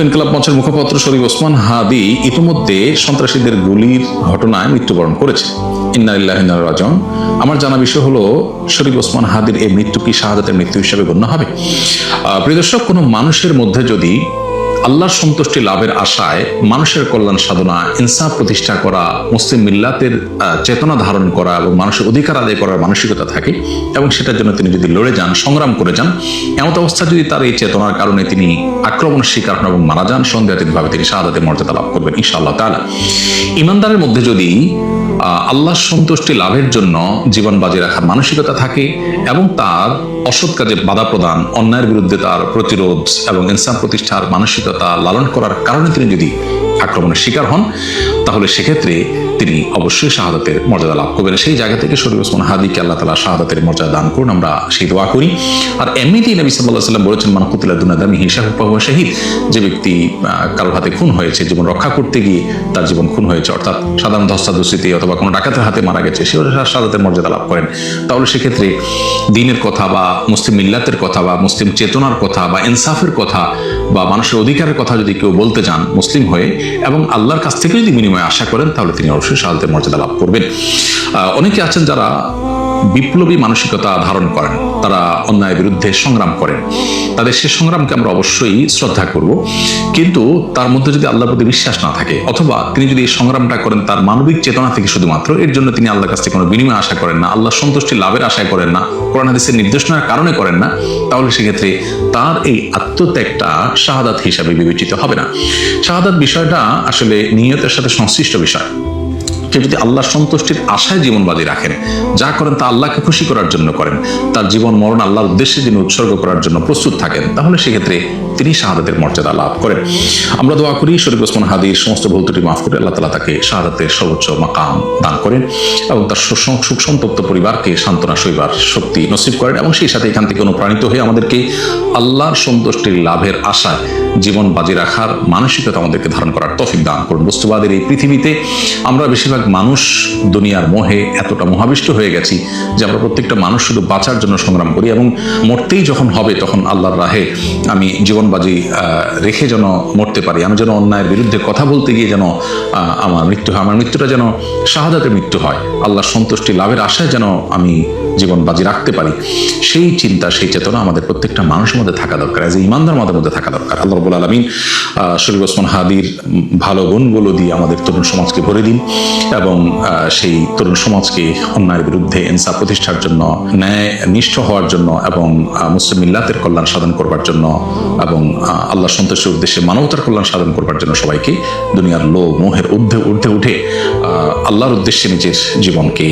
ইনকিলাব মঞ্চের মুখপাত্র শরীফ ওসমান হাদি ইতিমধ্যে সন্ত্রাসীদের গুলির ঘটনায় মৃত্যুবরণ করেছে। ইন্না লিল্লাহি ওয়া ইন্না ইলাইহি রাজিউন। আমার জানা বিষয় হলো, শরীফ ওসমান হাদির এই মৃত্যু কি শাহাদাতের মৃত্যু হিসেবে গণ্য হবে? প্রিয় দর্শক, কোনো মানুষের মধ্যে যদি আল্লাহর সন্তুষ্টি লাভের আশায় মানুষের কল্যাণ সাধনা, ইনসাফ প্রতিষ্ঠা করা, মুসলিম মিল্লাতের চেতনা ধারণ করা এবং মানুষের অধিকার আদায় করার মানসিকতা থাকে এবং সেটার জন্য তিনি যদি লড়ে যান, সংগ্রাম করে যান, এমন অবস্থা যদি তার এই চেতনার কারণে তিনি আক্রমণের শিকার হন এবং মারা যান, সন্দেহাতীতভাবে তিনি শাহাদাতের মর্যাদা লাভ করবেন ইনশাআল্লাহ তাআলা। ইমানদারের মধ্যে যদি আল্লাহর সন্তুষ্টি লাভের জন্য জীবন বাজি রাখার মানসিকতা থাকে এবং তার অসৎ কাজে বাধা প্রদান, অন্যায়ের বিরুদ্ধে তার প্রতিরোধ এবং ইনসাফ প্রতিষ্ঠার মানসিকতা লালন করার কারণে তিনি যদি আক্রমণের শিকার হন, তাহলে সেক্ষেত্রে তিনি অবশ্যই শাহাদাতের মর্যাদা লাভ করবেন। সেই জায়গা থেকে শরীফ ওসমান হাদিকে আল্লাহ তাআলা শাহাদাতের মর্যাদা দান করুন, আমরা সেই দোয়া করি। আর এমনিতেই নবী সাল্লাল্লাহু আলাইহি ওয়াসাল্লাম বলেছেন, মান কুতিলা দুনা দামিহি ফাহুয়া শাহীদ। যে ব্যক্তি কারোর হাতে খুন হয়েছে, জীবন রক্ষা করতে গিয়ে তার জীবন খুন হয়েছে, অর্থাৎ সাধারণ ধস্তাধস্তিতে অথবা কোনো ডাকাতের হাতে মারা গেছে, সেও শাহাদাতের মর্যাদা লাভ করেন। তাহলে সেক্ষেত্রে দ্বীনের কথা বা মুসলিম মিল্লাতের কথা বা মুসলিম চেতনার কথা বা ইনসাফের কথা বা মানুষের অধিকারের কথা যদি কেউ বলতে চান মুসলিম হয়ে এবং আল্লাহর কাছ থেকে যদি বিনিময় আশা করেন, তাহলে তিনি অবশ্যই শাহাদাতের মর্যাদা লাভ করবেন। অনেকে আছেন যারা বিপ্লবী মানসিকতা ধারণ করেন, তারা অন্যায়ের বিরুদ্ধে সংগ্রাম করেন, তাদের সে সংগ্রামকে আমরা অবশ্যই শ্রদ্ধা করব, কিন্তু তার মধ্যে যদি আল্লাহর প্রতি বিশ্বাস না থাকে অথবা তিনি যদি এই সংগ্রামটা করেন তার মানবিক চেতনা থেকে শুধুমাত্র, এর জন্য তিনি আল্লাহর কাছ থেকে কোনো বিনিময় আশা করেন না, আল্লাহর সন্তুষ্টি লাভের আশায় করেন না, কোরআন হাদিসের নির্দেশনার কারণে করেন না, তাহলে সেক্ষেত্রে তার এই আত্মত্যাগটা শাহাদাত হিসাবে বিবেচিত হবে না। শাহাদাত বিষয়টা আসলে নিয়তের সাথে সংশ্লিষ্ট বিষয়। কেউ যদি আল্লাহর সন্তুষ্টির আশায় জীবন বাজি রাখেন, যা করেন তা আল্লাহকে খুশি করার জন্য করেন, তার জীবন মরণ আল্লাহর উদ্দেশ্যে যিনি উৎসর্গ করার জন্য প্রস্তুত থাকেন, তাহলে সেক্ষেত্রে তিনি শাহাদাতের মর্যাদা লাভ করেন। আমরা দোয়া করি শরীফ ওসমান হাদির সমস্ত ভুল ত্রুটি মাফ করে আল্লাহ তাআলা তাকে শাহাদাতের সর্বোচ্চ মাকাম দান করেন এবং তার সুখ সন্তপ্ত পরিবারকে সান্ত্বনা সইবার শক্তি নসিব করেন এবং সেই সাথে এখান থেকে অনুপ্রাণিত হয়ে আমাদেরকে আল্লাহর সন্তুষ্টির লাভের আশায় জীবন বাজি রাখার মানসিকতা আমাদেরকে ধারণ করার তৌফিক দান করুন। বস্তুবাদের এই পৃথিবীতে আমরা বেশিরভাগ মানুষ দুনিয়ার মোহে এতটা মোহাবিষ্ট হয়ে গেছি যে আমরা প্রত্যেকটা মানুষ শুধু বাঁচার জন্য সংগ্রাম করি এবং মরতেই যখন হবে তখন আল্লাহর রাহে আমি জীবনবাজি রেখে যেন মরতে পারি, আমি যেন অন্যায়ের বিরুদ্ধে কথা বলতে গিয়ে যেন আমার মৃত্যু হয়, আমার মৃত্যুটা যেন শাহাদাতের মৃত্যু হয়, আল্লাহর সন্তুষ্টি লাভের আশায় যেন আমি জীবন বাজি রাখতে পারি, সেই চিন্তা সেই চেতনা আমাদের প্রত্যেকটা মানুষের মধ্যে থাকা দরকার, এজ এ ইমানদার মধ্যে থাকা দরকার। আল্লাহ রাব্বুল আলামিন শরীফ ওসমান হাদির ভালো গুণগুলো দিয়ে আমাদের তরুণ সমাজকে ভরে দিন এবং সেই তরুণ সমাজকে অন্যায়ের বিরুদ্ধে ইনসাফ প্রতিষ্ঠার জন্য, ন্যায় নিষ্ঠ হওয়ার জন্য এবং মুসলিম মিল্লাতের কল্যাণ সাধন করবার জন্য এবং আল্লাহর সন্তুষ্টির উদ্দেশ্যে মানবতার কল্যাণ সাধন করবার জন্য সবাইকে দুনিয়ার লোভ মোহের ঊর্ধ্বে উঠে আল্লাহর উদ্দেশ্যে নিজের জীবনকে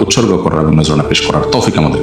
উৎসর্গ করার এবং নজরানা পেশ করার তৌফিক আমাদের